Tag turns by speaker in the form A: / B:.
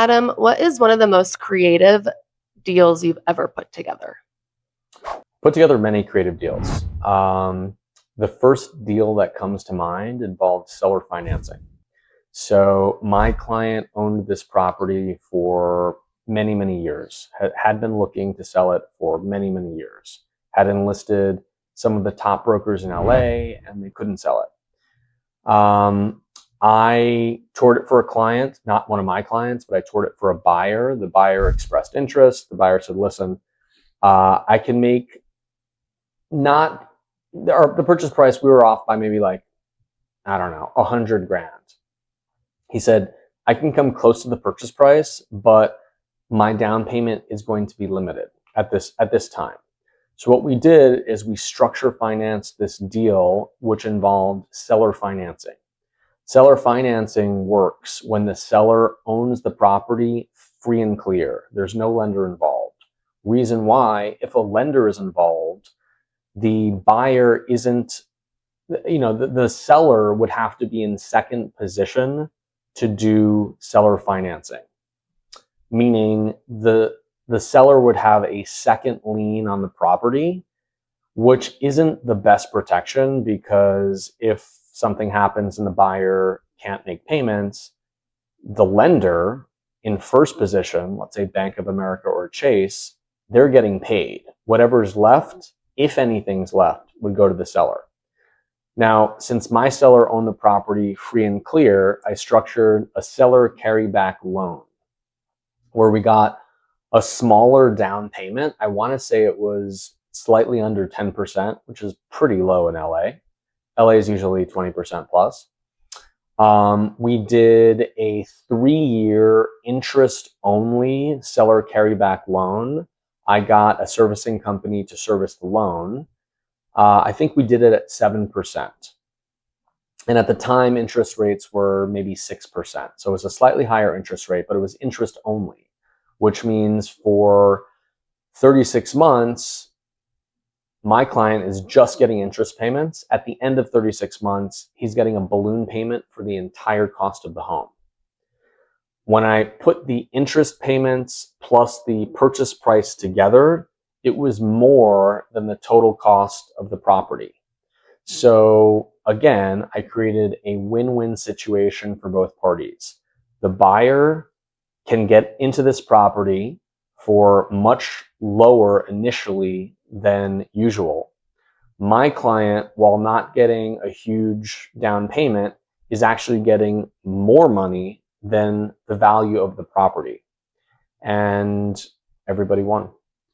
A: Adam, what is one of the most creative deals you've ever put together?
B: Put together many creative deals. The first deal that comes to mind involved seller financing. So my client owned this property for many, many years, had been looking to sell it for many, many years, had enlisted some of the top brokers in LA, and they couldn't sell it. I toured it for a client, not one of my clients, but I toured it for a buyer. The buyer expressed interest. The buyer said, listen, I can make the purchase price, we were off by maybe like, I don't know, 100 grand. He said, I can come close to the purchase price, but my down payment is going to be limited at this time. So what we did is we structure financed this deal, which involved seller financing. Seller financing works when the seller owns the property free and clear. There's no lender involved. Reason why, if a lender is involved, the buyer isn't, the seller would have to be in second position to do seller financing, meaning the seller would have a second lien on the property, which isn't the best protection, because if something happens and the buyer can't make payments, the lender in first position, let's say Bank of America or Chase, they're getting paid. Whatever's left, if anything's left, would go to the seller. Now, since my seller owned the property free and clear, I structured a seller carryback loan where we got a smaller down payment. I want to say it was slightly under 10%, which is pretty low in LA. LA is usually 20% plus. We did a 3-year interest-only seller carryback loan. I got a servicing company to service the loan. I think we did it at 7%. And at the time, interest rates were maybe 6%. So it was a slightly higher interest rate, but it was interest only, which means for 36 months, my client is just getting interest payments. At the end of 36 months, he's getting a balloon payment for the entire cost of the home. When I put the interest payments plus the purchase price together, it was more than the total cost of the property. So again, I created a win-win situation for both parties. The buyer can get into this property for much lower initially than usual. My client, while not getting a huge down payment, is actually getting more money than the value of the property. And everybody won.